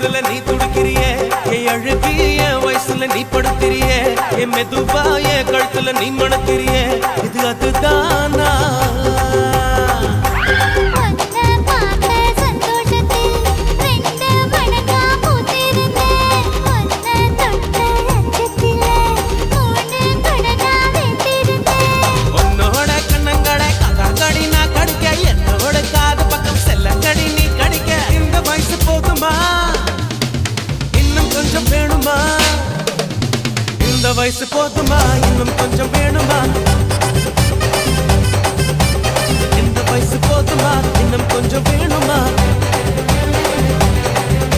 தொடுதல நீ துடிக்கிறியே என் அழுகி என் வயசுல நீ படுத்திரியே என் மெதுவா என் கழுத்துல நீ மணக்கிறியே இது அதுதானா இந்த வயசு போதுமா இன்னும் கொஞ்சம் வேணுமா இந்த வயசு போதுமா இன்னும் கொஞ்சம் வேணுமா